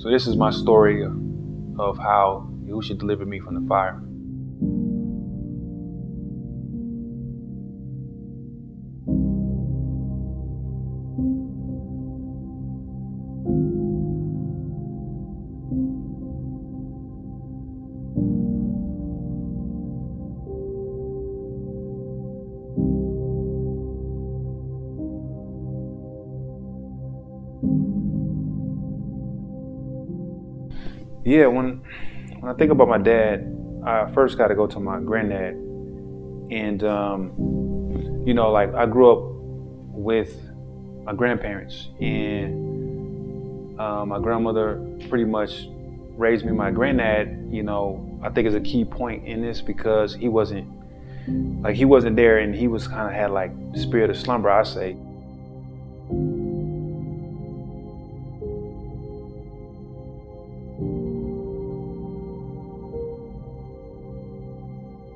So this is my story of how Yahuchasad delivered me from the fire. Yeah, when I think about my dad, I first got to go to my granddad. And, you know, like I grew up with my grandparents, and my grandmother pretty much raised me. My granddad, you know, I think is a key point in this because he wasn't there, and he was kind of had like the spirit of slumber, I say.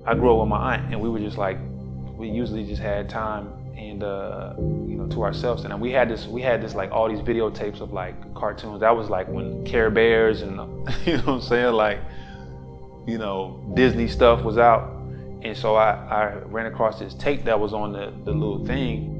I grew up with my aunt, and we were just like, we usually just had time and you know, to ourselves. And we had this like all these videotapes of like cartoons. That was like when Care Bears and you know what I'm saying, like, you know, Disney stuff was out. And so I ran across this tape that was on the little thing.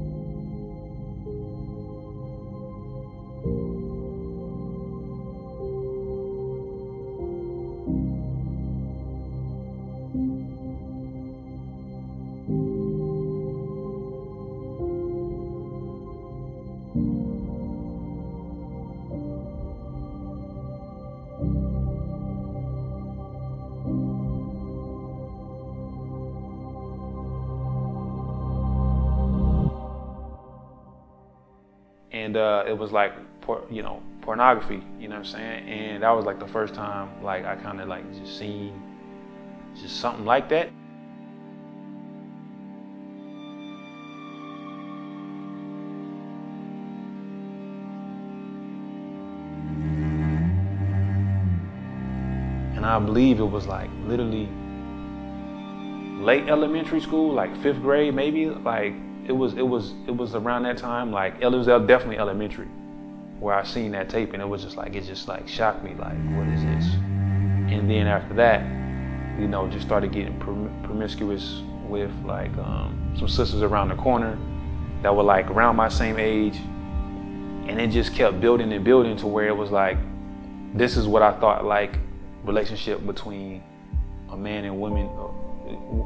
And it was like, you know, pornography, you know what I'm saying? And that was like the first time like I kind of like just seen just something like that. And I believe it was like literally late elementary school, like 5th grade maybe, like it was around that time, like it was definitely elementary, where I seen that tape, and it was just like, it just like shocked me, like, what is this? And then after that, you know, just started getting promiscuous with like some sisters around the corner that were like around my same age, and it just kept building and building to where it was like, this is what I thought like relationship between a man and woman,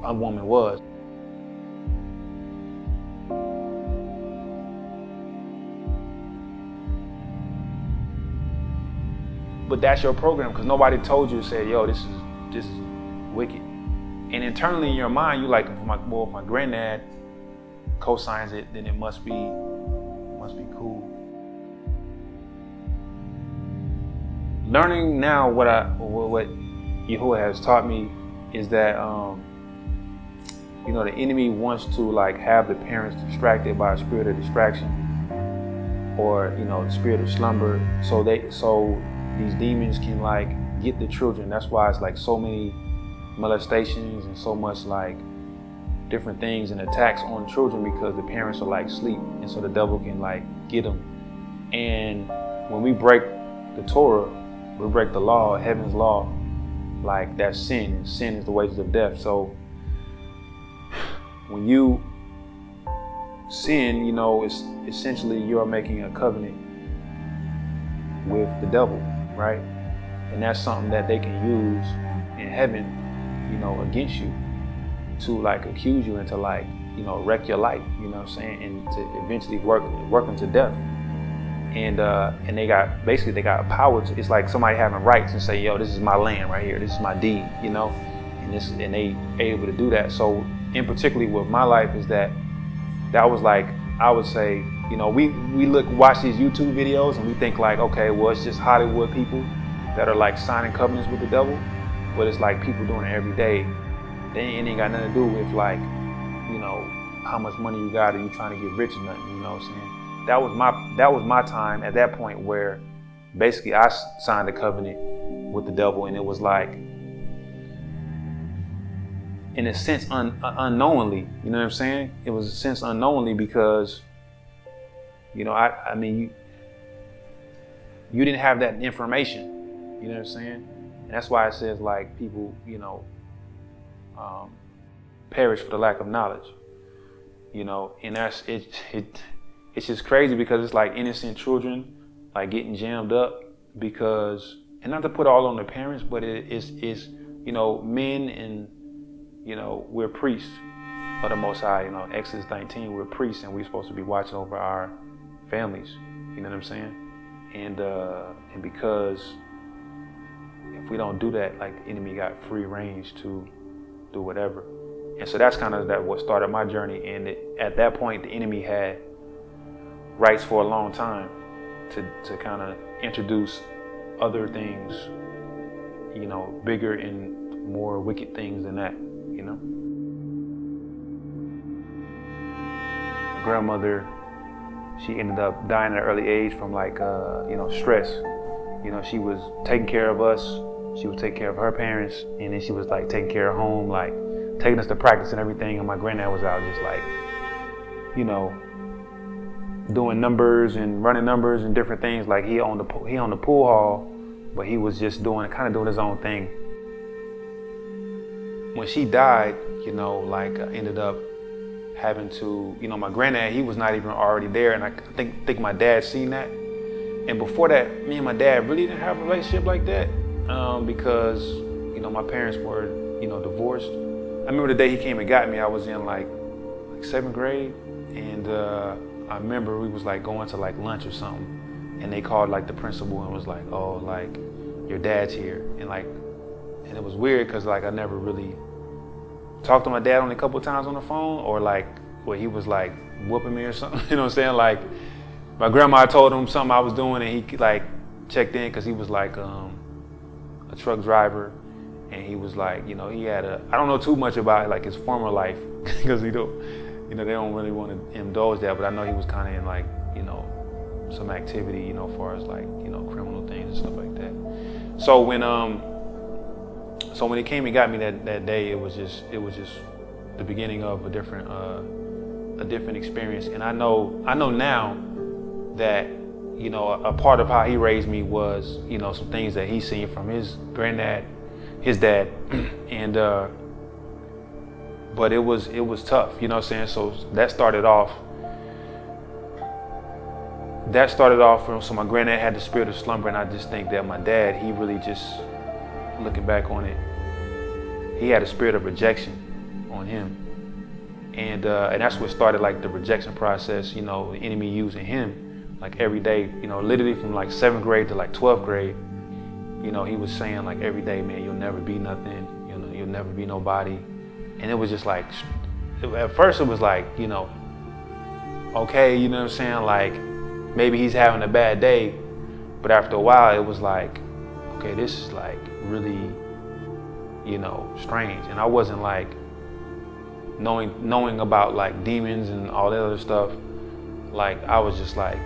a woman was. But that's your program, because nobody told you to say, yo, this is wicked. And internally in your mind, you like, well, if my granddad co-signs it, then it must be cool. Learning now what Yahuwah has taught me is that you know, the enemy wants to like have the parents distracted by a spirit of distraction, or you know, the spirit of slumber, so these demons can like get the children. That's why it's like so many molestations and so much like different things and attacks on children, because the parents are like asleep, and so the devil can like get them. And when we break the Torah, we break the law, heaven's law, like that's sin, and sin is the wages of death. So when you sin, you know, it's essentially you're making a covenant with the devil, right? And that's something that they can use in heaven, you know, against you, to like accuse you and to like, you know, wreck your life, you know what I'm saying, and to eventually work them to death. And they got power to, it's like somebody having rights and say, yo, this is my land right here, this is my deed, you know, and they able to do that. So in particularly with my life is that was like, I would say, you know, we watch these YouTube videos and we think like, okay, well, it's just Hollywood people that are like signing covenants with the devil, but it's like people doing it every day. It ain't got nothing to do with like, you know, how much money you got, or you trying to get rich or nothing, you know what I'm saying? That was my time at that point, where basically I signed a covenant with the devil, and it was like, in a sense, unknowingly, you know what I'm saying? It was a sense unknowingly, because, you know, I mean, you didn't have that information. You know what I'm saying? And that's why it says like people, you know, perish for the lack of knowledge. You know, and that's it's just crazy because it's like innocent children like getting jammed up because, and not to put all on the parents, but it's you know, men and, you know, we're priests of the Most High. You know, Exodus 19, we're priests and we're supposed to be watching over our families. You know what I'm saying? And because if we don't do that, like the enemy got free range to do whatever. And so that's kind of what started my journey. And at that point, the enemy had rights for a long time to kind of introduce other things, you know, bigger and more wicked things than that, you know. My grandmother, she ended up dying at an early age from like, you know, stress. You know, she was taking care of us. She would take care of her parents. And then she was like taking care of home, like taking us to practice and everything. And my granddad was out just like, you know, doing numbers and running numbers and different things. Like he owned the pool hall, but he was just doing his own thing. When she died, you know, like I ended up having to, you know, my granddad, he was not even already there, and I think my dad seen that. And before that, me and my dad really didn't have a relationship like that because, you know, my parents were, you know, divorced. I remember the day he came and got me, I was in like 7th grade, and I remember we was like going to like lunch or something, and they called like the principal and was like, oh, like your dad's here, and it was weird because like I never really talked to my dad only a couple of times on the phone, or like where he was like whooping me or something, you know what I'm saying? Like my grandma told him something I was doing, and he like checked in because he was like a truck driver, and he was like, you know, he had I don't know too much about like his former life because you know, they don't really want to indulge that, but I know he was kind of in like, you know, some activity, you know, as far as like, you know, criminal things and stuff like that. So when he came and got me that day, it was just the beginning of a different experience. And I know now that, you know, a part of how he raised me was, you know, some things that he seen from his granddad, his dad, and but it was tough, you know what I'm saying? So that started off so my granddad had the spirit of slumber, and I just think that my dad, he really just, looking back on it, he had a spirit of rejection on him. And that's what started like the rejection process, you know, the enemy using him like every day, you know, literally from like 7th grade to like 12th grade, you know, he was saying like every day, man, you'll never be nothing, you know, you'll never be nobody. And it was just like, at first it was like, you know, okay, you know what I'm saying? Like maybe he's having a bad day, but after a while it was like, okay, this is like really, you know, strange. And I wasn't like knowing about like demons and all that other stuff. Like I was just like,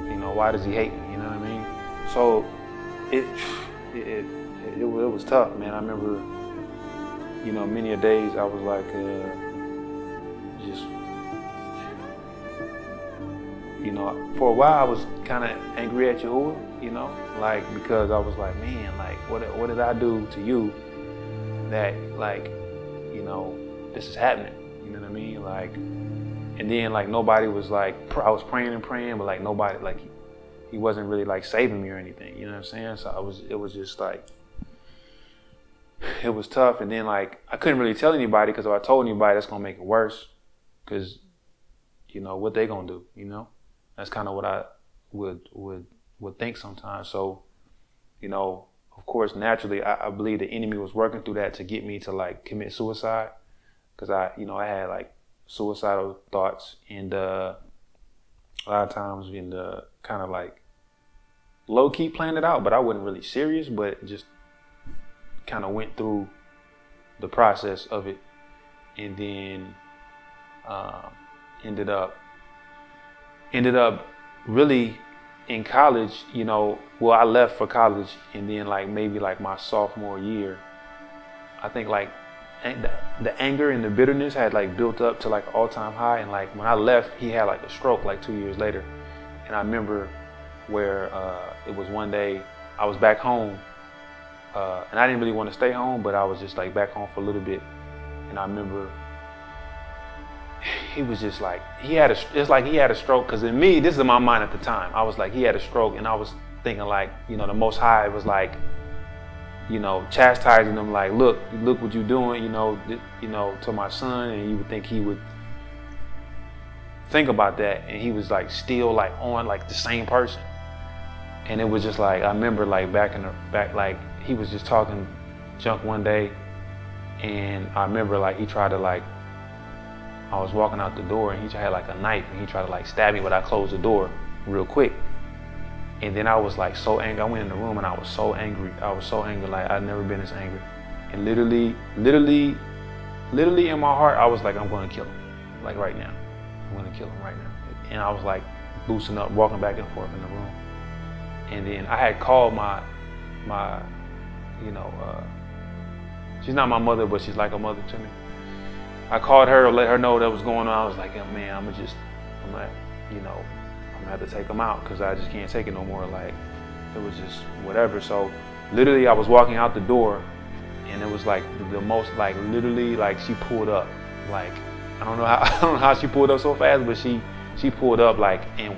you know, why does he hate me? You know what I mean? So it was tough, man. I remember, you know, many a days I was like, just, you know, for a while I was kind of angry at Yahuwah, you know, like because I was like, man, like what did I do to you that, like, you know, this is happening, you know what I mean? Like, and then like nobody was like, I was praying, but like nobody, like he wasn't really like saving me or anything, you know what I'm saying? So it was just like, it was tough. And then like I couldn't really tell anybody, because if I told anybody, that's gonna make it worse, because, you know, what they gonna do, you know? That's kind of what I would think sometimes. So, you know, of course, naturally, I believe the enemy was working through that to get me to like commit suicide, because I had like suicidal thoughts, and a lot of times in the kind of like low key planned it out, but I wasn't really serious, but just kind of went through the process of it, and then ended up really in college, you know. Well, I left for college, and then like maybe like my sophomore year, I think like the anger and the bitterness had like built up to like all-time high. And like when I left, he had like a stroke like 2 years later. And I remember where it was one day I was back home, And I didn't really want to stay home, but I was just like back home for a little bit. And I remember he was just like, it's like he had a stroke. Cause in me, this is in my mind at the time. I was like, he had a stroke, and I was thinking like, you know, the Most High was like, you know, chastising him like, look what you're doing, you know, to my son. And you would think he would think about that, and he was like still like on like the same person. And it was just like, I remember like back like he was just talking junk one day, and I remember like he tried to like, I was walking out the door, and he had like a knife, and he tried to like stab me, but I closed the door real quick. And then I was like so angry. I went in the room and I was so angry. Like I'd never been this angry. And literally in my heart, I was like, I'm going to kill him, like right now. I'm going to kill him right now. And I was like boosting up, walking back and forth in the room. And then I had called my you know, she's not my mother, but she's like a mother to me. I called her to let her know what was going on. I was like, oh, man, I'm gonna have to take him out, because I just can't take it no more. Like, it was just whatever. So literally I was walking out the door, and it was like the most, like literally like she pulled up. Like, I don't know how she pulled up so fast, but she pulled up like and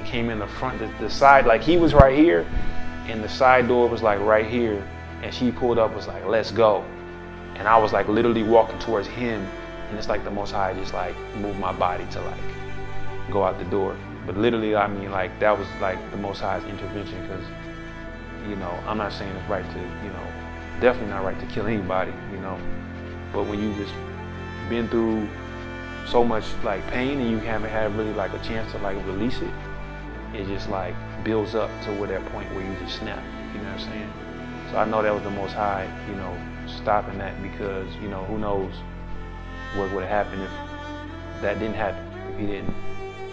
came in the front, the side, like he was right here, and the side door was like right here, and she pulled up, was like, let's go. And I was like literally walking towards him, and it's like the Most High just like moved my body to like go out the door. But literally, I mean, like that was like the Most High's intervention, because, you know, I'm not saying it's right to, you know, definitely not right to kill anybody, you know, but when you just been through so much like pain and you haven't had really like a chance to like release it, it just like builds up to where that point where you just snap, you know what I'm saying? So I know that was the Most High, you know, stopping that, because, you know, who knows what would have happened if that didn't happen, if he didn't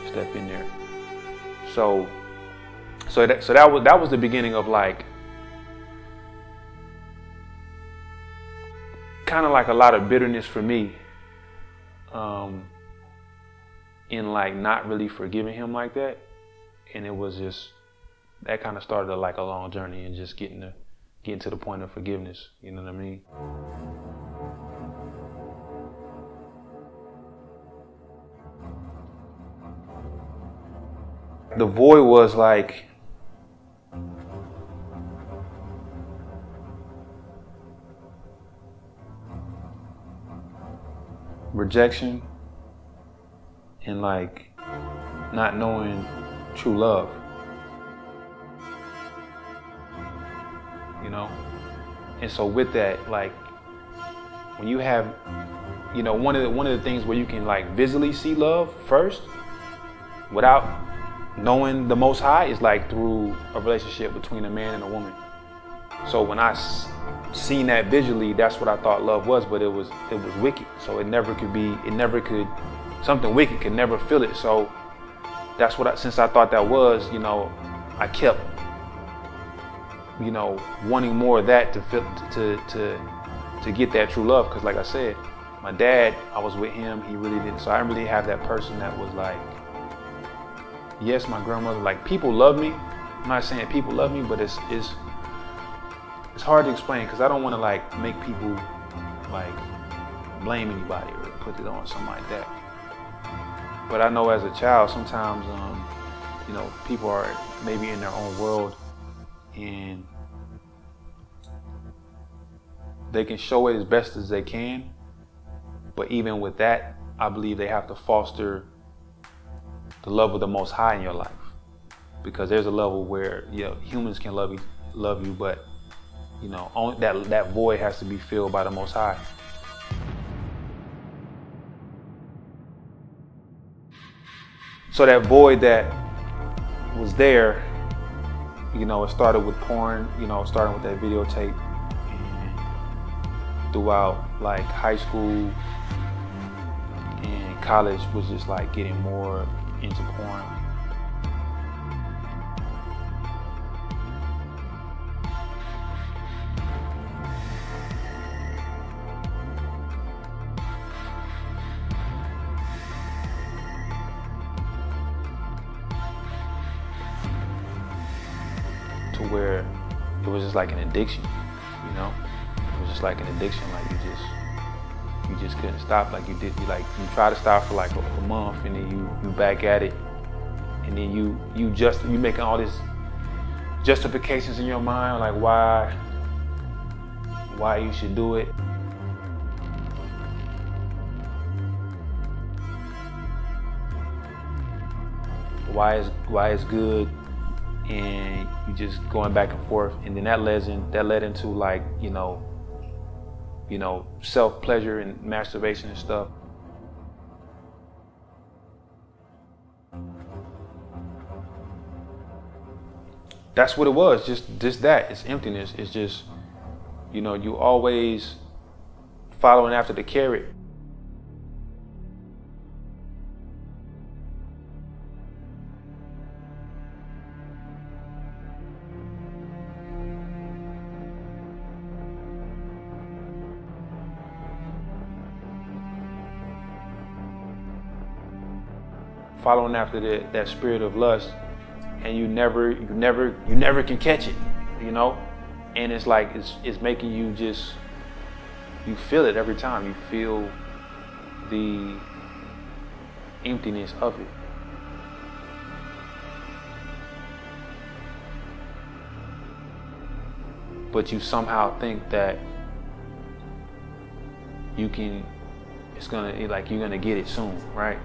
step in there. So that was the beginning of like kind of like a lot of bitterness for me, in like not really forgiving him like that. And it was just, that kind of started like a long journey, and just getting to the point of forgiveness, you know what I mean? The void was like, rejection, and like not knowing true love, you know? And so with that, like when you have, you know, one of the things where you can like visually see love first without knowing the Most High is like through a relationship between a man and a woman. So when I seen that visually, that's what I thought love was, but it was wicked. So something wicked could never feel it. So that's what since I thought that was, you know, I kept, you know, wanting more of that to feel, to get that true love. Cause like I said, my dad, I was with him, he really didn't. So I didn't really have that person that was like, yes, my grandmother, like people love me. I'm not saying people love me, but it's hard to explain, because I don't want to like make people like blame anybody or put it on something like that. But I know as a child, sometimes, you know, people are maybe in their own world, and they can show it as best as they can. But even with that, I believe they have to foster the love of the Most High in your life, because there's a level where, you know, humans can love you, but, you know, that void has to be filled by the Most High. So that void that was there, you know, it started with porn, you know, starting with that videotape, and throughout like high school and college was just like getting more into porn. To where it was just like an addiction. know? It was just like an addiction, like you just couldn't stop. Like you try to stop for like a month, and then you back at it, and then you making all these justifications in your mind, like why you should do it. Why it's good, and you just going back and forth, and then that led into like, you know, self-pleasure and masturbation and stuff. That's what it was, just that. It's emptiness. It's just, you know, you always following after the carrot. Following after that spirit of lust, and you never can catch it, you know? And it's like, it's making you you feel it every time. You feel the emptiness of it. But you somehow think that you're gonna get it soon, right?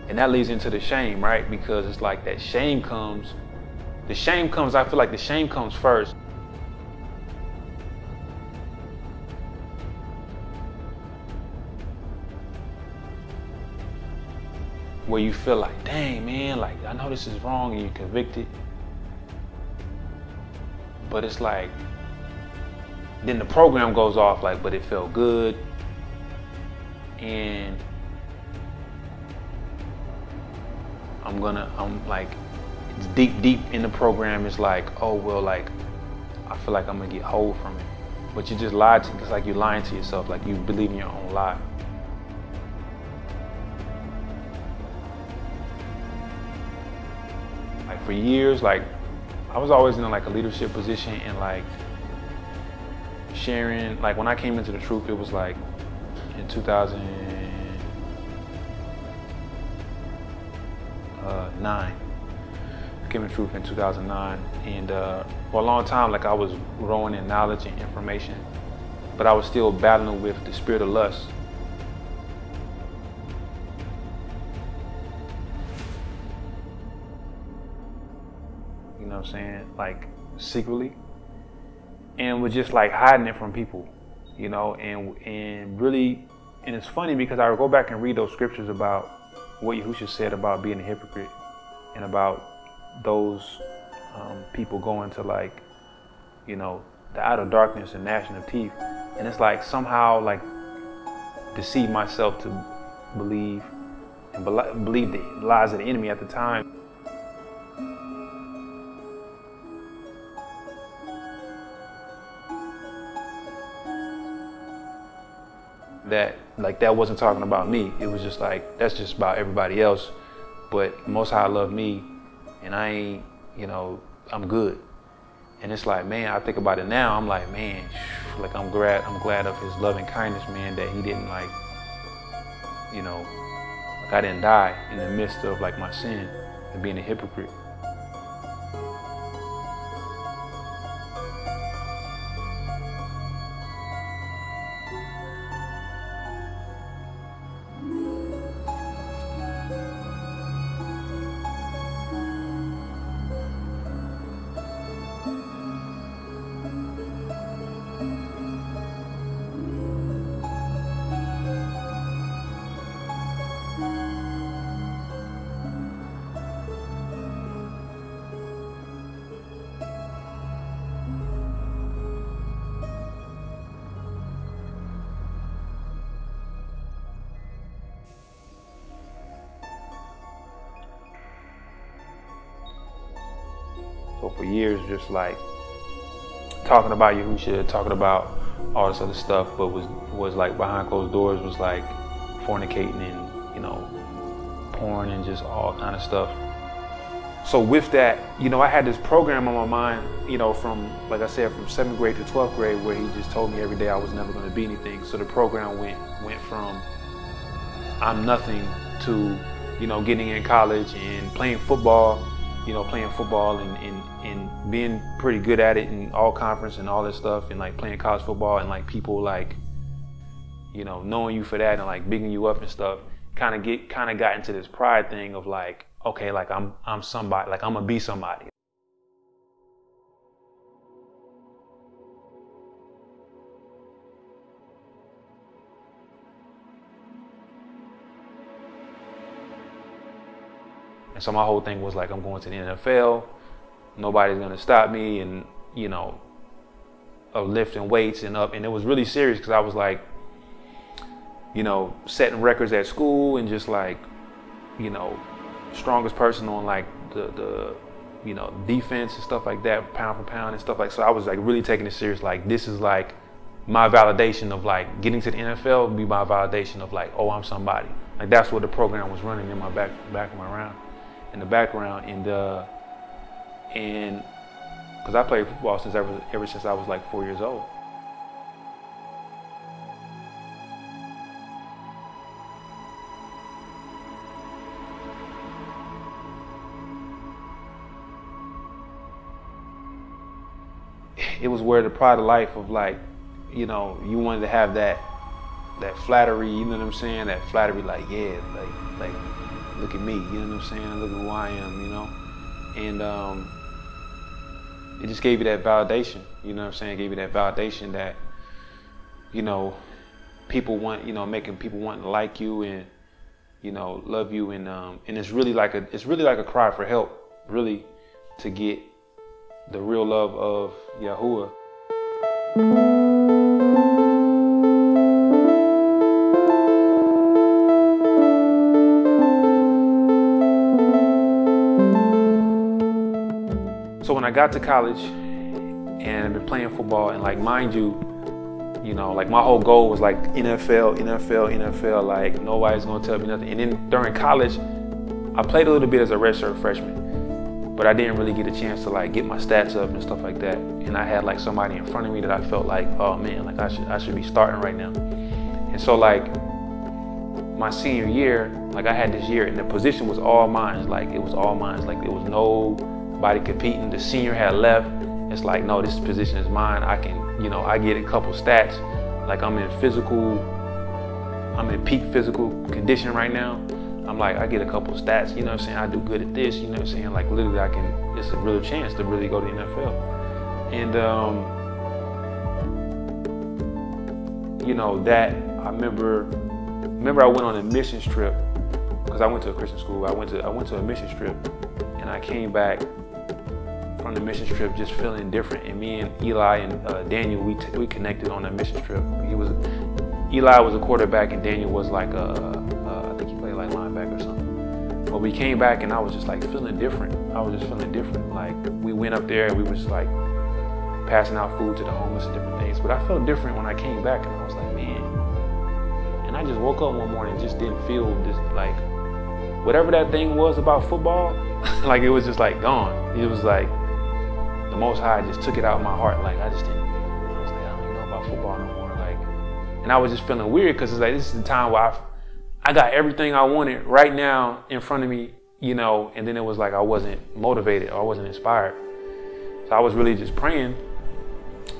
And that leads into the shame, right? Because it's like that shame comes, I feel like the shame comes first. Where you feel like, dang man, like I know this is wrong, and you're convicted. But it's like, then the program goes off, like, but it felt good. And I'm like, it's deep in the program. It's like, oh, well, like, I feel like I'm gonna get whole from it. But you just lied to, it's like you're lying to yourself, like you believe in your own lie. Like for years, like, I was always in like a leadership position, and like sharing, like when I came into the truth, it was like in 2009. I came to truth in 2009, and for a long time, like I was growing in knowledge and information, but I was still battling with the spirit of lust. You know what I'm saying? Like secretly, and was just like hiding it from people, you know, and really, and it's funny because I would go back and read those scriptures about what Yahuchasad said about being a hypocrite, and about those people going to, like, you know, the outer darkness and gnashing of teeth. And it's like somehow like deceive myself to believe the lies of the enemy at the time. That wasn't talking about me. It was just like, that's just about everybody else. But Most High loved me, and I ain't, you know, I'm good. And it's like, man, I think about it now, I'm like, man, like I'm glad of his loving kindness, man, that he didn't, like, you know, like I didn't die in the midst of like my sin and being a hypocrite. for years, just like talking about Yahuchasad, talking about all this other stuff, but was like behind closed doors, was like fornicating and, you know, porn and just all kind of stuff. So with that, you know, I had this program on my mind, you know, from, like I said, from 7th grade to 12th grade, where he just told me every day I was never going to be anything. So the program went from I'm nothing to, you know, getting in college and playing football, you know, and being pretty good at it in all conference and all this stuff, and like playing college football, and like people like, you know, knowing you for that and like bigging you up and stuff. Kind of got into this pride thing of like, okay, like I'm somebody, like I'm gonna be somebody. And so my whole thing was like, I'm going to the NFL, nobody's gonna stop me, and, you know, of lifting weights and up. And it was really serious, because I was like, you know, setting records at school and just like, you know, strongest person on like the you know, defense and stuff like that, pound for pound and stuff like. So I was like really taking it serious. Like, this is like my validation of like getting to the NFL would be my validation of like, oh, I'm somebody. Like, that's what the program was running in my in the background, and because I played football ever since I was like 4 years old. It was where the pride of life of like, you know, you wanted to have that flattery, you know what I'm saying? That flattery, like, yeah, like look at me, you know what I'm saying? Look at who I am, you know? And it just gave you that validation, you know what I'm saying? It gave you that validation that, you know, people want, you know, making people want to like you and, you know, love you, and it's really like a cry for help, really, to get the real love of Yahuwah. So when I got to college and I've been playing football, and like, mind you, you know, like my whole goal was like NFL, like nobody's gonna tell me nothing. And then during college, I played a little bit as a redshirt freshman, but I didn't really get a chance to like get my stats up and stuff like that. And I had like somebody in front of me that I felt like, oh man, like I should be starting right now. And so like my senior year, like I had this year, and the position was all mine. Like it was all mine. Like there was nobody competing. The senior had left. It's like, no, this position is mine. I can, you know, I get a couple stats. Like I'm in peak physical condition right now. I'm like, I get a couple stats, you know what I'm saying? I do good at this, you know what I'm saying? Like literally it's a real chance to really go to the NFL. And, you know, that I remember I went on a missions trip, because I went to a Christian school. I went to a missions trip, and I came back from the missions trip just feeling different. And me and Eli and Daniel, we connected on that missions trip. Eli was a quarterback, and Daniel was like I think he played like linebacker or something. But we came back, and I was just like feeling different. I was just feeling different. Like we went up there, and we was like passing out food to the homeless and different things. But I felt different when I came back, and I was like, man. And I just woke up one morning and just didn't feel this, like, whatever that thing was about football, like it was just like gone. It was like the Most High just took it out of my heart. Like I was like, I don't even know about football no more. Like, and I was just feeling weird, because it's like, this is the time where I got everything I wanted right now in front of me, you know, and then it was like I wasn't motivated or I wasn't inspired. So I was really just praying,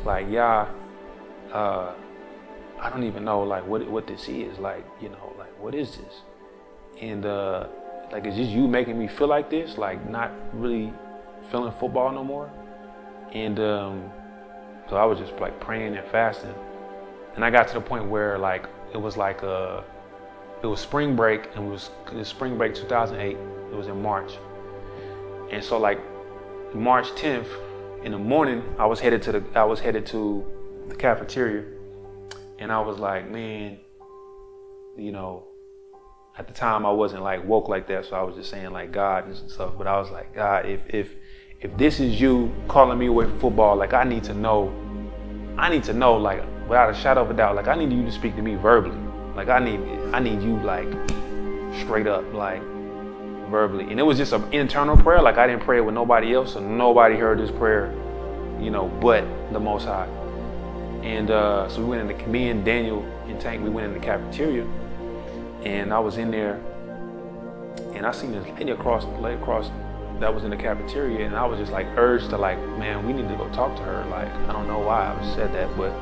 like, yeah, I don't even know like what this is, like, you know, like what is this? And like, it's just you making me feel like this, like not really feeling football no more. And so I was just like praying and fasting, and I got to the point where like it was spring break, and it was spring break 2008. It was in March, and so like March 10th in the morning, I was headed to the cafeteria, and I was like, man, you know, at the time I wasn't like woke like that, so I was just saying like God and stuff. But I was like, God, if if this is you calling me away from football, like I need to know, like without a shadow of a doubt, like I need you to speak to me verbally. Like I need you like straight up, like verbally. And it was just an internal prayer. Like I didn't pray it with nobody else, so nobody heard this prayer, you know, but the Most High. And so we went in me and Daniel and Tank, we went in the cafeteria, and I was in there, and I seen this lady across that was in the cafeteria, and I was just like urged to like, man, we need to go talk to her. Like, I don't know why I said that, but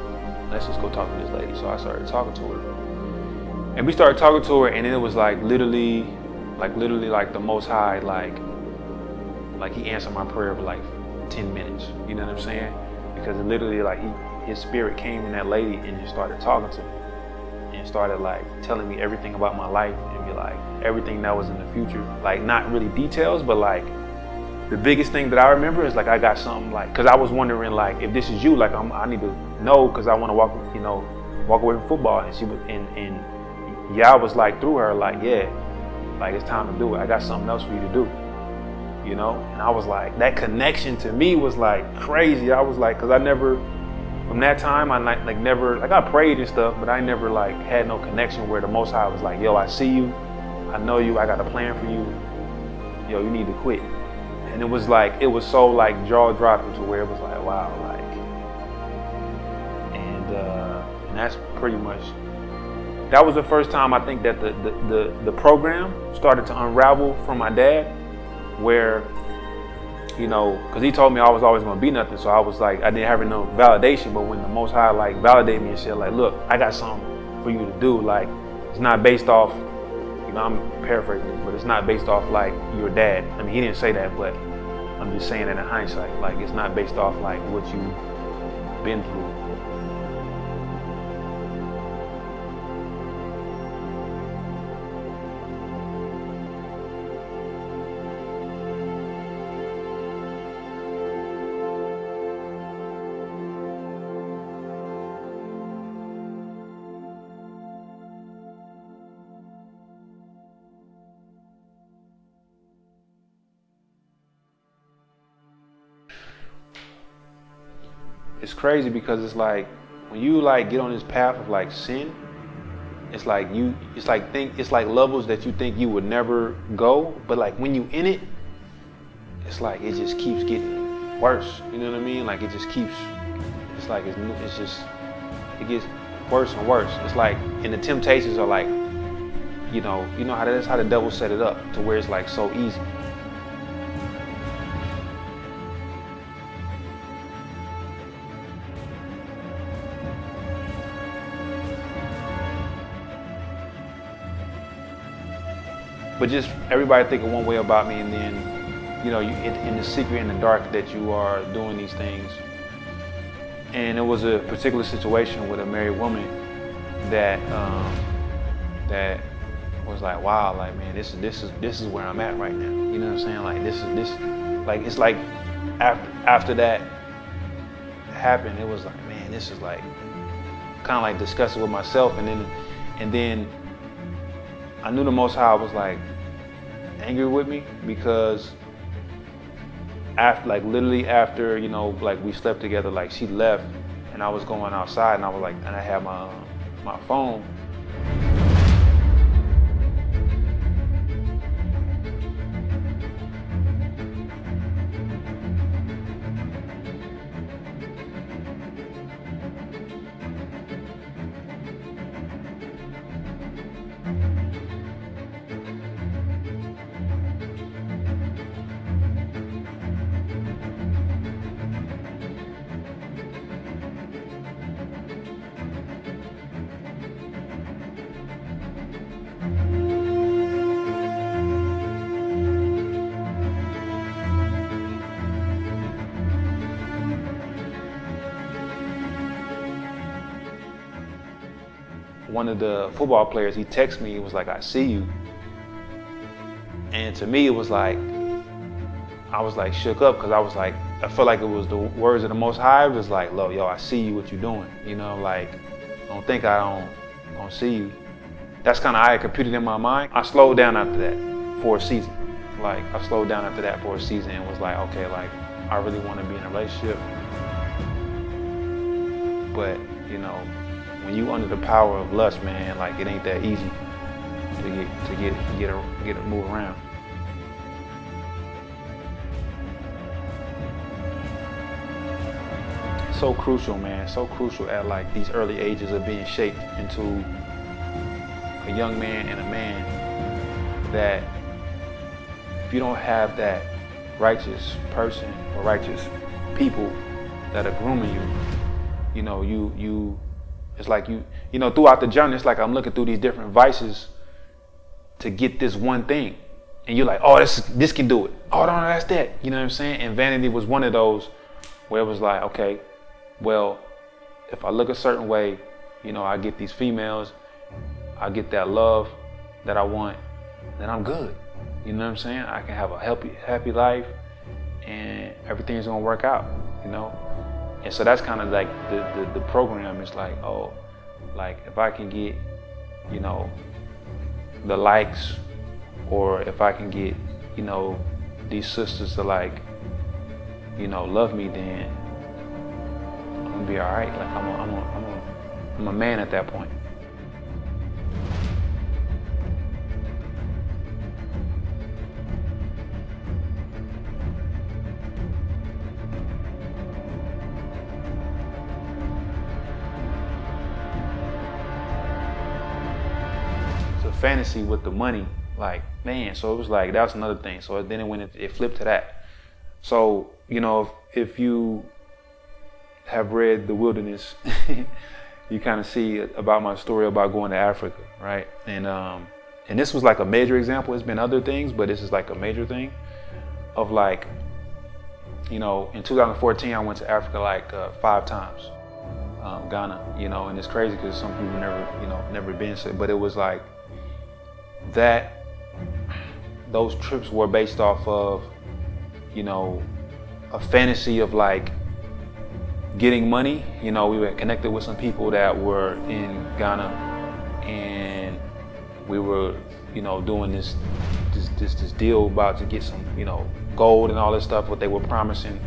let's just go talk to this lady. So I started talking to her, and we started talking to her, and it was like literally like the Most High, like he answered my prayer for like 10 minutes. You know what I'm saying? Because it literally like his spirit came in that lady and just started talking to me, and started like telling me everything about my life, and be like everything that was in the future, like not really details, but like the biggest thing that I remember is like I got something, like, because I was wondering like if this is you, like I need to know, because I want to walk away from football. And she was and yeah, I was like through her, like, yeah, like it's time to do it. I got something else for you to do, you know. And I was like, that connection to me was like crazy. I was like, because I never, from that time, I never I prayed and stuff, but I never like had no connection where the Most High was like, yo, I see you, I know you, I got a plan for you, yo, you need to quit. And it was like, it was so like jaw dropping to where it was like, wow, like, and that's pretty much, that was the first time I think that the program started to unravel from my dad, where, you know, because he told me I was always going to be nothing, so I was like, I didn't have no validation. But when the Most High like validated me and said like, look, I got something for you to do, like it's not based off, you know, I'm paraphrasing, but it's not based off like your dad. I mean, he didn't say that, but I'm just saying it in hindsight, like it's not based off like what you've been through. It's crazy because it's like when you like get on this path of like sin, it's like it's like levels that you think you would never go, but like when you in it, it's like it just keeps getting worse. You know what I mean? Like it just keeps, it's like it gets worse and worse. It's like, and the temptations are like, you know how that's how the devil set it up to where it's like so easy. But just everybody thinking one way about me, and then, you know, in the secret, in the dark, that you are doing these things. And it was a particular situation with a married woman that that was like, wow, like, man, this is where I'm at right now. You know what I'm saying? Like like it's like after that happened, it was like, man, this is like kind of like discussing with myself, and then I knew the Most High was like angry with me, because after, like literally after, you know, like we slept together, like she left and I was going outside, and I was like, and I had my phone. One of the football players, he texted me, he was like, I see you. And to me, it was like, I was like shook up, because I was like, I felt like it was the words of the Most High. It was like, yo, I see you, what you doing. You know, like, don't think I don't see you. That's kind of how I computed in my mind. I slowed down after that for a season. Like, I slowed down after that for a season and was like, okay, like, I really want to be in a relationship. But, you know, when you under the power of lust, man, like it ain't that easy to get a move around. So crucial, man, so crucial at like these early ages of being shaped into a young man and a man, that if you don't have that righteous person or righteous people that are grooming you, you know, it's like you know, throughout the journey, it's like I'm looking through these different vices to get this one thing. And you're like, oh, this can do it. Oh, no, that's that. You know what I'm saying? And vanity was one of those where it was like, okay, well, if I look a certain way, you know, I get these females, I get that love that I want, then I'm good. You know what I'm saying? I can have a happy life and everything's gonna work out, you know? And so that's kind of like the program is like, oh, like if I can get, you know, the likes, or if I can get, you know, these sisters to like, you know, love me, then I'm gonna be all right. Like I'm a man at that point. Fantasy with the money, like, man, so it was like, that's another thing. So then it flipped to that. So, you know, if you have read The Wilderness, you kind of see about my story about going to Africa, right? And this was like a major example. It's been other things, but this is like a major thing of like, you know, in 2014, I went to Africa like 5 times, Ghana, you know, and it's crazy because some people never been, but it was like, those trips were based off of, you know, a fantasy of like getting money. You know, we were connected with some people that were in Ghana, and we were, you know, doing this deal about to get some, you know, gold and all this stuff, what they were promising.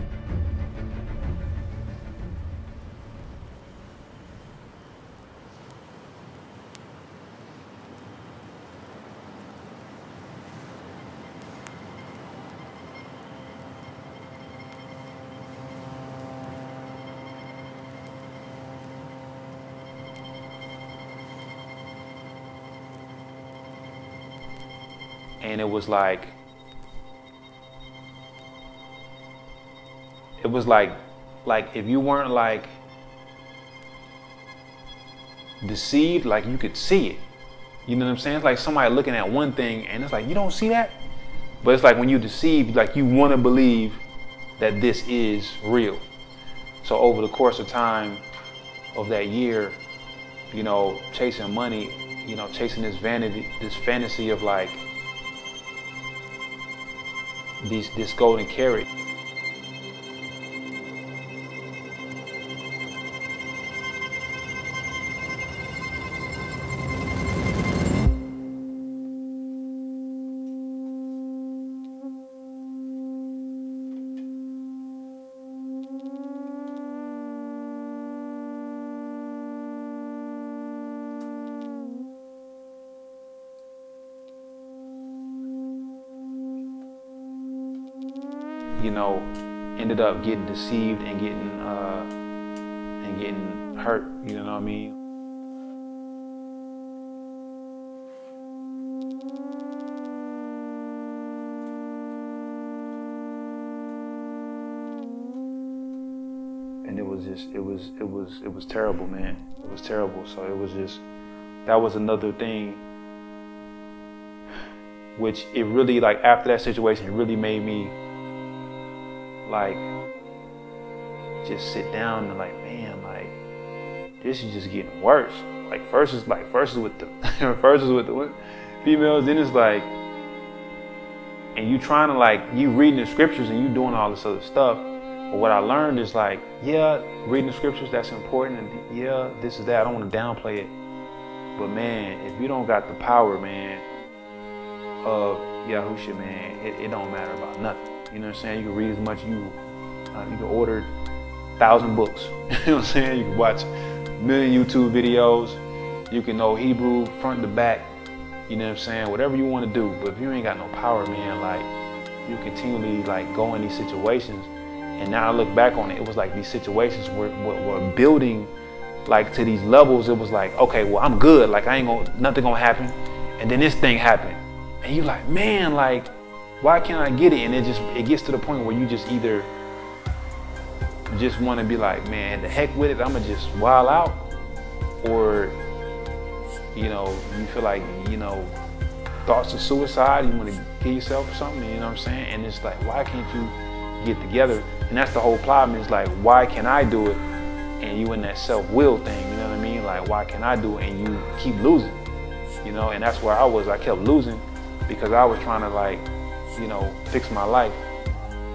And it was like if you weren't like deceived, like you could see it. You know what I'm saying? It's like somebody looking at one thing and it's like, you don't see that? But it's like when you're deceived, like you want to believe that this is real. So over the course of time of that year, you know, chasing money, you know, chasing this vanity, this fantasy of like this golden carrot. You know, ended up getting deceived and getting hurt. You know what I mean? And it was just, it was terrible, man. It was terrible. So it was just, that was another thing, which it really, like after that situation, it really made me like just sit down and like, man, like this is just getting worse. Like first is with the females, then it's like, and you trying to like, you reading the scriptures and you doing all this other stuff. But what I learned is like, yeah, reading the scriptures, that's important, and yeah, this is that. I don't want to downplay it, but man, if you don't got the power, man, of Yahuchasad, man, it don't matter about nothing. You know what I'm saying? You can read as much you You can order 1,000 books. You know what I'm saying? You can watch 1,000,000 YouTube videos. You can know Hebrew front to back. You know what I'm saying? Whatever you want to do. But if you ain't got no power, man, like, you continually like go in these situations. And now I look back on it, it was like these situations were building like to these levels. It was like, okay, well, I'm good. Like, nothing gonna happen. And then this thing happened. And you like, man, like, why can't I get it? And it gets to the point where you just either just want to be like, man, the heck with it, I'm gonna just wild out, or, you know, you feel like, you know, thoughts of suicide, you want to kill yourself or something, you know what I'm saying? And it's like, why can't you get together? And that's the whole problem, is like, why can I do it? And you in that self-will thing, you know what I mean? Like, why can I do it? And you keep losing, you know? And that's where I was. I kept losing because I was trying to, like, you know, fix my life.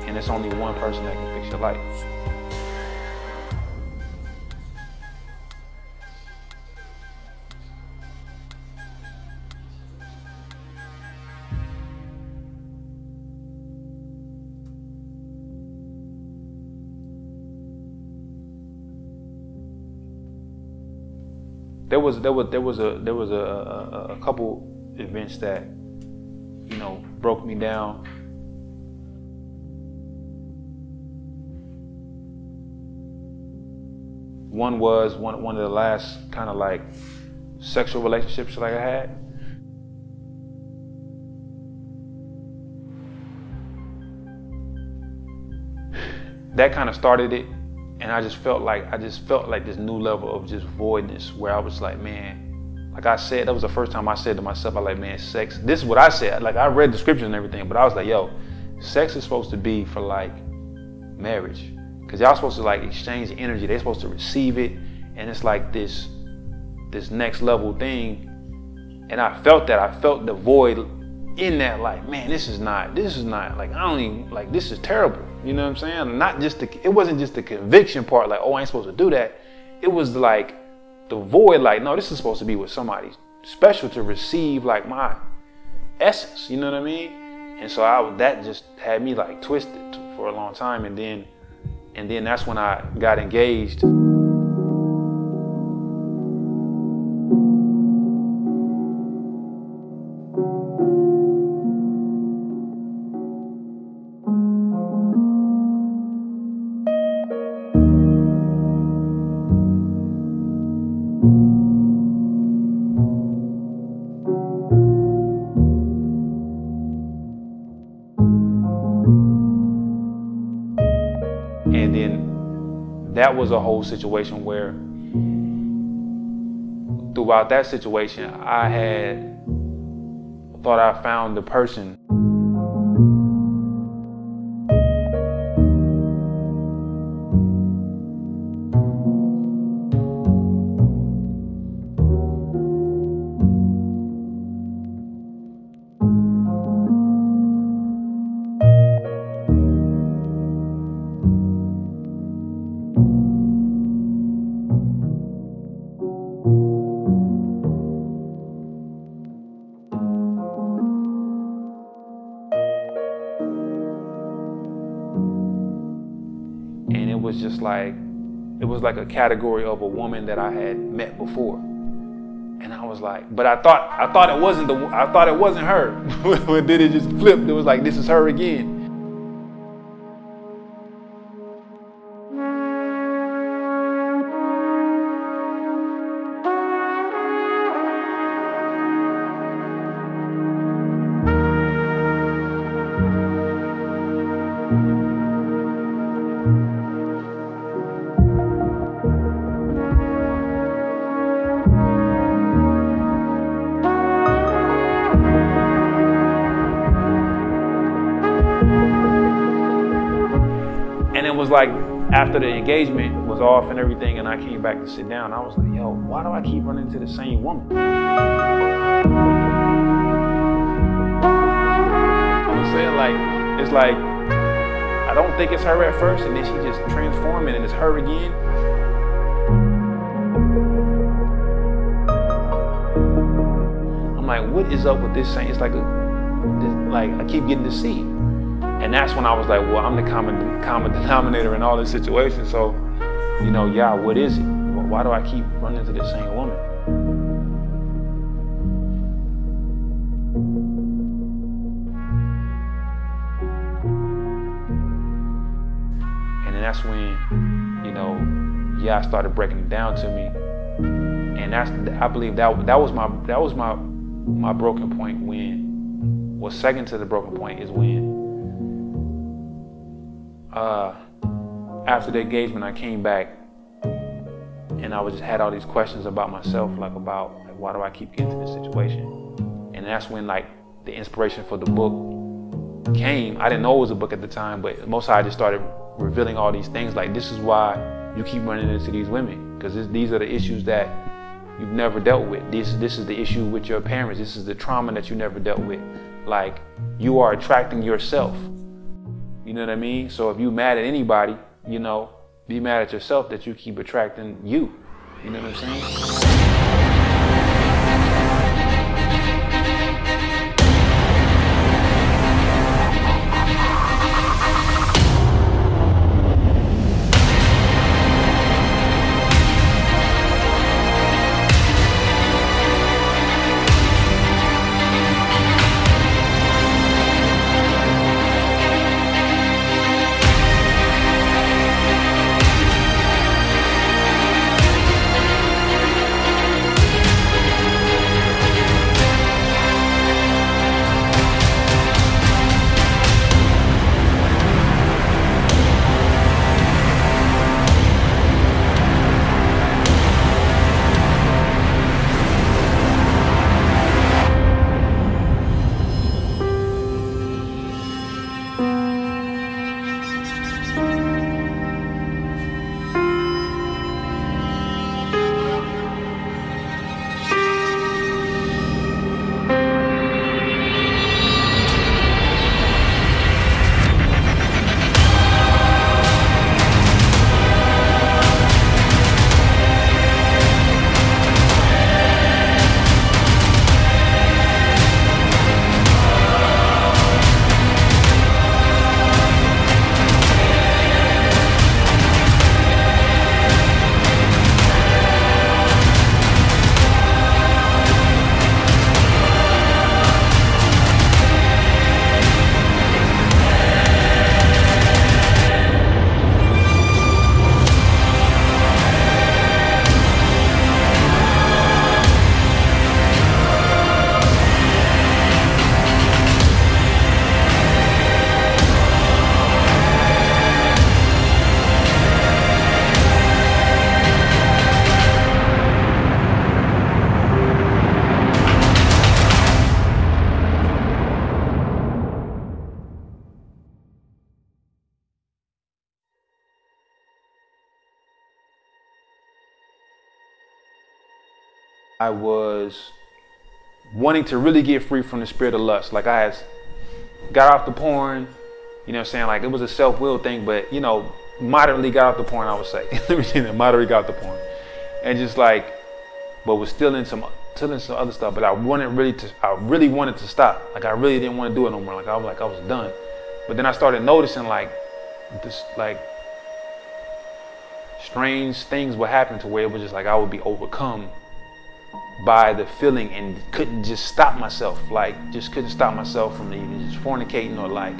And it's only one person that can fix your life. There was a couple events that, you know, broke me down. One was one of the last kind of like sexual relationships like I had. That kind of started it. And I just felt like this new level of just voidness, where I was like, man, like I said, that was the first time I said to myself, I like, man, sex, this is what I said. Like, I read the scriptures and everything, but I was like, yo, sex is supposed to be for like marriage. Cause y'all supposed to like exchange energy. They're supposed to receive it. And it's like this next level thing. And I felt the void in that, like, man, this is not, like, I don't even, like, this is terrible. You know what I'm saying? Not just it wasn't just the conviction part, like, oh, I ain't supposed to do that. It was like the void, like, no, this is supposed to be with somebody special to receive like my essence. You know what I mean? And so that just had me like twisted for a long time. And then that's when I got engaged. And then that was a whole situation where throughout that situation, I had thought I found the person. And it was just like, it was like a category of a woman that I had met before. And I was like, but I thought it wasn't her. But then it just flipped. It was like, this is her again. And it was like, after the engagement was off and everything, and I came back to sit down, I was like, yo, why do I keep running into the same woman? You know what I'm saying? Like, it's like, I don't think it's her at first, and then she just transforming and it's her again. I'm like, what is up with this thing? It's like, I keep getting deceived. And that's when I was like, well, I'm the common denominator in all this situation. So, you know, yeah, what is it? Why do I keep running into this same woman? And then that's when, you know, yeah, I started breaking it down to me. And I believe that was my broken point. When, well, second to the broken point is when, after the engagement, I came back and I just had all these questions about myself, like why do I keep getting to this situation? And that's when like the inspiration for the book came. I didn't know it was a book at the time, but Most High just started revealing all these things. Like, this is why you keep running into these women, because these are the issues that you've never dealt with. This is the issue with your parents. This is the trauma that you never dealt with. Like, you are attracting yourself. You know what I mean? So if you're mad at anybody, you know, be mad at yourself that you keep attracting you. You know what I'm saying? I was wanting to really get free from the spirit of lust. Like, I had got off the porn, you know what I'm saying? Like, it was a self-will thing, but, you know, moderately got off the porn, I would say. Let me say that, moderately got off the porn. And just like, but was still in some other stuff, but I really wanted to stop. Like, I really didn't want to do it no more. Like, I was done. But then I started noticing like strange things would happen to where it was just like I would be overcome by the feeling and couldn't just stop myself. Like, just couldn't stop myself from even just fornicating or like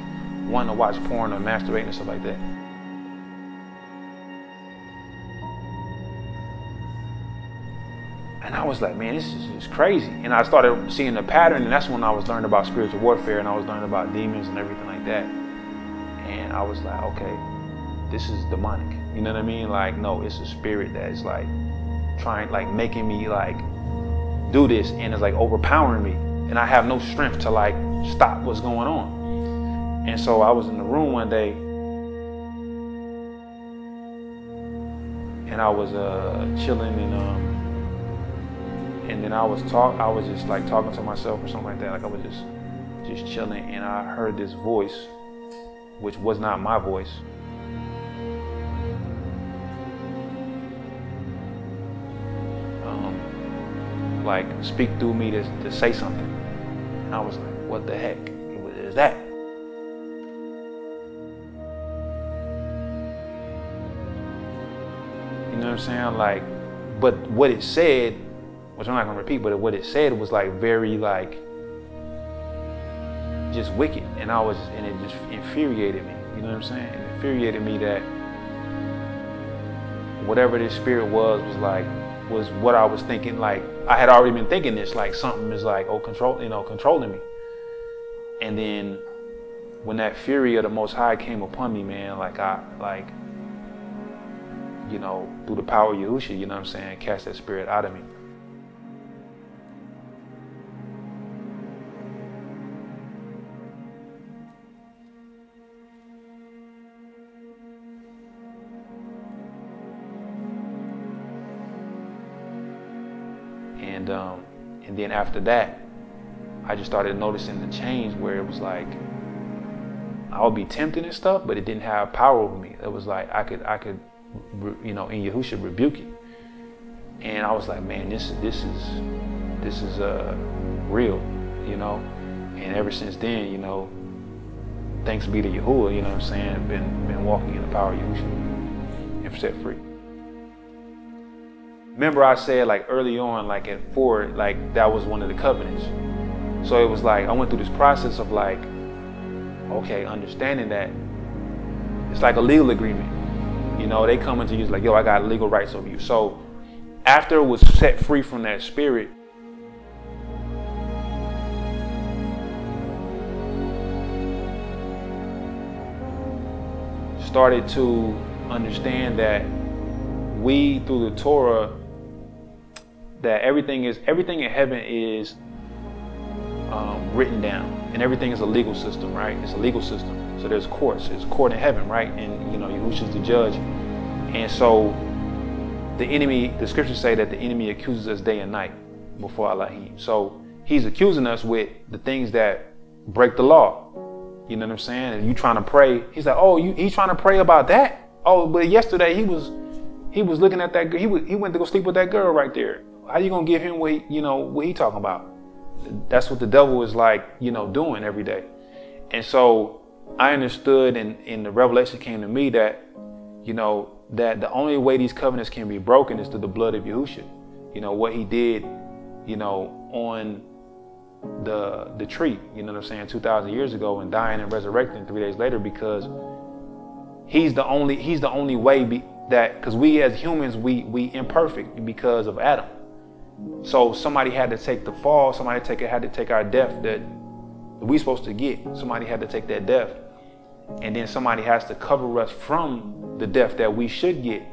wanting to watch porn or masturbating and stuff like that. And I was like, man, this is just crazy. And I started seeing the pattern, and that's when I was learning about spiritual warfare, and I was learning about demons and everything like that. And I was like, okay, this is demonic. You know what I mean? Like, no, it's a spirit that is like trying, like making me like do this, and it's like overpowering me. And I have no strength to like stop what's going on. And so I was in the room one day, and I was chilling, and then I was just like talking to myself or something like that. Like, I was just chilling, and I heard this voice, which was not my voice. Like, speak through me to say something. And I was like, what the heck is that? You know what I'm saying? Like, but what it said, which I'm not gonna repeat, but what it said was like very like just wicked, and it just infuriated me. You know what I'm saying? It infuriated me that whatever this spirit was what I was thinking. Like I had already been thinking this, like something is like, oh, controlling me. And then when that fury of the Most High came upon me, man, through the power of Yahushua, you know what I'm saying, cast that spirit out of me. And then after that, I just started noticing the change where it was like I would be tempted and stuff, but it didn't have power over me. It was like I could in Yahushua rebuke it. And I was like, man, this is real, you know. And ever since then, you know, thanks be to Yahuwah, you know what I'm saying, been walking in the power of Yahushua and set free. Remember I said like early on, like at 4, like that was one of the covenants. So it was like I went through this process of like, okay, understanding that it's like a legal agreement. You know, they come into you like, yo, I got legal rights over you. So after it was set free from that spirit, started to understand that we, through the Torah, that everything in heaven is written down, and everything is a legal system, right? It's a legal system. So there's courts, there's court in heaven, right? And you know, Yahushua's the judge. And so the enemy, the scriptures say that the enemy accuses us day and night before Alahym. So he's accusing us with the things that break the law. You know what I'm saying? And you trying to pray, he's like, oh, he's trying to pray about that? Oh, but yesterday he was looking at that girl. He went to go sleep with that girl right there. How you gonna give him what he talking about? That's what the devil is like, you know, doing every day. And so I understood, and the revelation came to me that, you know, that the only way these covenants can be broken is through the blood of Yahushua. You know, what he did, you know, on the tree, you know what I'm saying, 2,000 years ago, and dying and resurrecting 3 days later, because he's the only way that, because we as humans, we imperfect because of Adam. So somebody had to take the fall, somebody had to take our death that we supposed to get. Somebody had to take that death. And then somebody has to cover us from the death that we should get.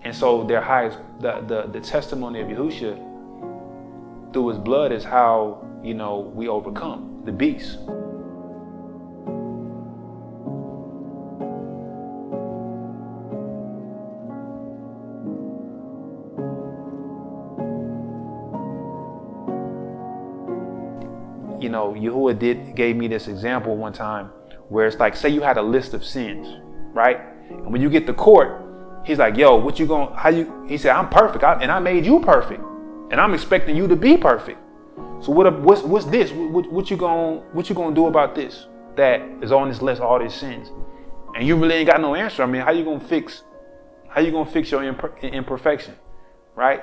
And so their highest, the testimony of Yahushua through his blood is how, you know, we overcome the beast. You know, Yahuwah gave me this example one time where it's like, say you had a list of sins, right? And when you get to court, he's like, yo, he said, I'm perfect, and I made you perfect, and I'm expecting you to be perfect. So what's this? What you gonna do about this that is on this list, all these sins? And you really ain't got no answer. I mean, how you gonna fix your imperfection, right?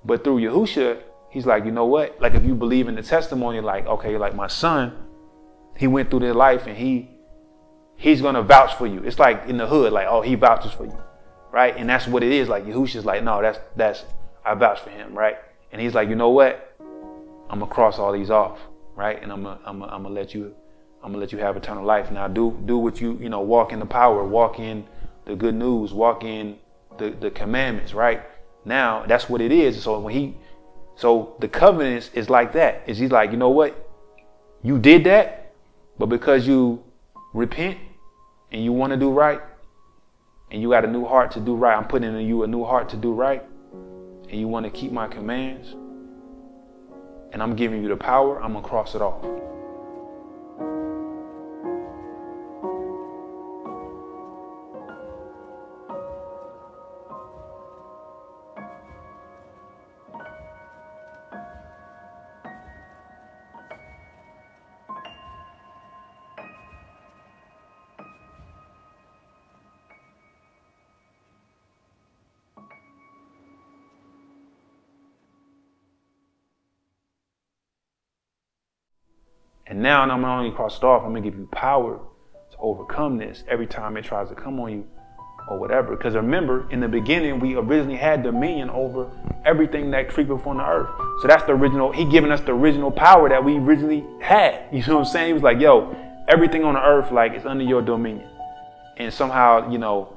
But through Yahushua, he's like, you know what? Like, if you believe in the testimony, like, okay, like my son, he went through their life and he's gonna vouch for you. It's like in the hood, like, oh, he vouches for you, right? And that's what it is. Like Yahushua's like, no, that's I vouch for him, right? And he's like, you know what? I'm gonna cross all these off, right? And I'm gonna let you have eternal life. Now do what you know, walk in the power, walk in the good news, walk in the commandments, right? Now that's what it is. So the covenants is like that. Is he's like, you know what? You did that, but because you repent and you want to do right, and you got a new heart to do right, I'm putting in you a new heart to do right, and you want to keep my commands, and I'm giving you the power, I'm gonna cross it off. And now I'm not only cross it off, I'm gonna give you power to overcome this every time it tries to come on you or whatever. Because remember, in the beginning, we originally had dominion over everything that creepeth on the earth. So that's the original, he giving us the original power that we originally had. You know what I'm saying? He was like, yo, everything on the earth, like, is under your dominion. And somehow, you know,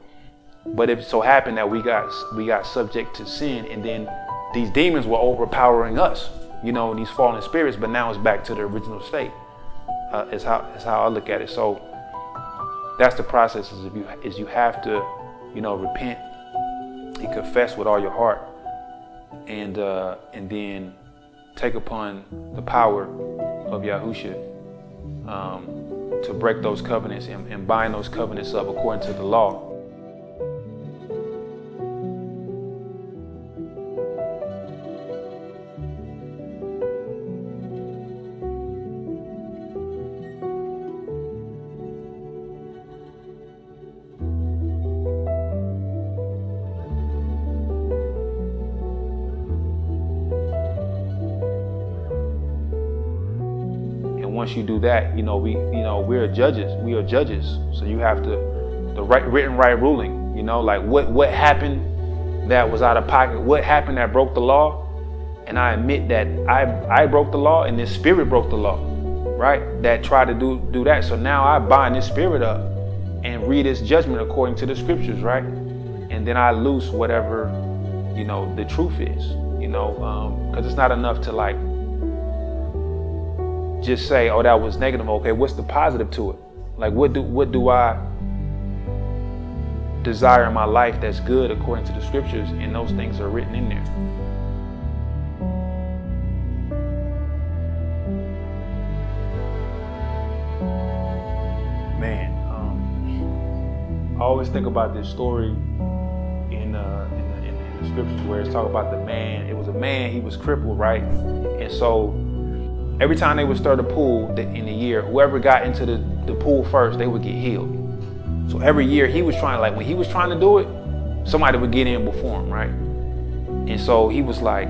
but it so happened that we got subject to sin, and then these demons were overpowering us, you know, these fallen spirits, but now it's back to the original state. Is how I look at it. So that's the process, is you have to, you know, repent and confess with all your heart, and then take upon the power of Yahushua to break those covenants and bind those covenants up according to the law. Once you do that, you know, we are judges. We are judges. So you have to, the written right ruling, you know, like what happened that was out of pocket, what happened that broke the law. And I admit that I broke the law, and this spirit broke the law, right? That tried to do that. So now I bind this spirit up and read its judgment according to the scriptures, right? And then I loose whatever, you know, the truth is, you know, because it's not enough to like just say, oh, that was negative. Okay, what's the positive to it? Like, what do I desire in my life that's good according to the scriptures? And those things are written in there. Man, I always think about this story in the scriptures where it's talking about the man. It was a man, he was crippled, right? And so every time they would stir the pool in the year, whoever got into the pool first, they would get healed. So every year he was trying, like when he was trying to do it, somebody would get in before him, right? And so he was like,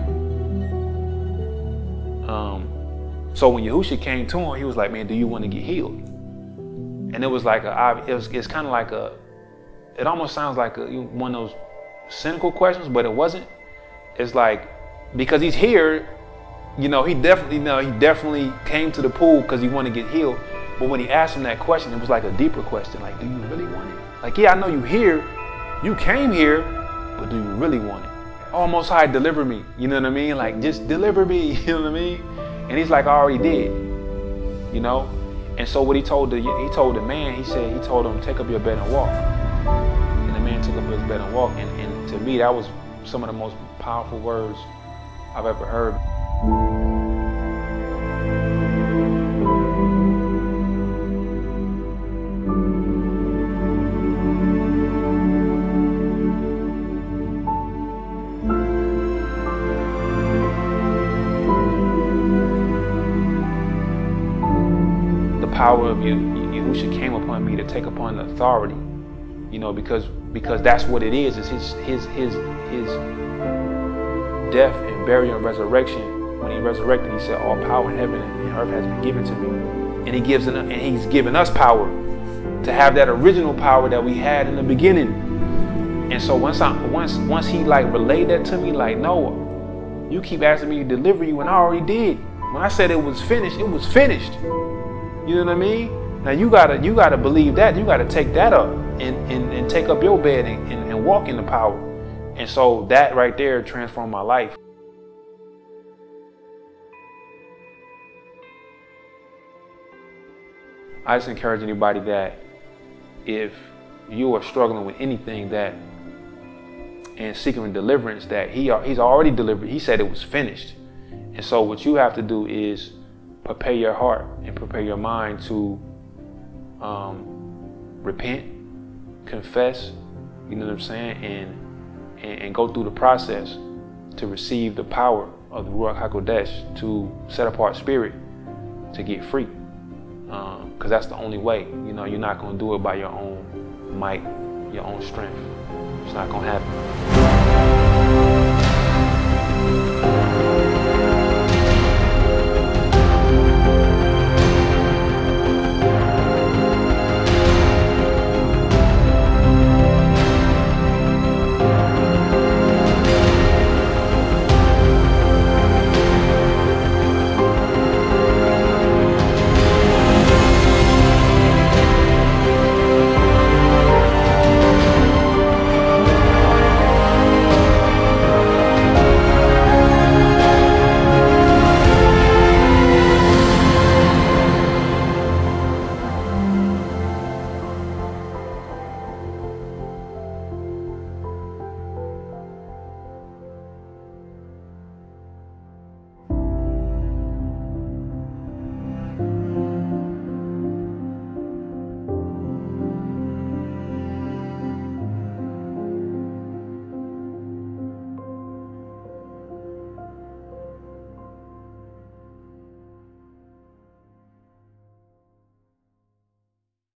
so when Yahushua came to him, he was like, man, do you want to get healed? And it was like, it's kind of like it almost sounds like one of those cynical questions, but it wasn't. It's like, because he's here, you know, he definitely came to the pool because he wanted to get healed. But when he asked him that question, it was like a deeper question. Like, do you really want it? Like, yeah, I know you here. You came here, but do you really want it? Oh, Most High, deliver me. You know what I mean? Like, just deliver me. You know what I mean? And he's like, I already did. You know? And so what he told the man, he told him, take up your bed and walk. And the man took up his bed and walked. And to me, that was some of the most powerful words I've ever heard. The power of Yahushua came upon me to take upon the authority, you know, because that's what it is his death and burial and resurrection. When he resurrected, he said, all power in heaven and earth has been given to me. And he's given us power to have that original power that we had in the beginning. And so once he like relayed that to me, like, no, you keep asking me to deliver you, and I already did. When I said it was finished, it was finished. You know what I mean? Now you gotta believe that. You gotta take that up and take up your bed and walk in the power. And so that right there transformed my life. I just encourage anybody that if you are struggling with anything and seeking deliverance, that he's already delivered. He said it was finished. And so what you have to do is prepare your heart and prepare your mind to repent, confess, you know what I'm saying, and go through the process to receive the power of the Ruach HaKodesh, to set apart spirit, to get free. Because that's the only way. You know, you're not going to do it by your own might, your own strength. It's not going to happen.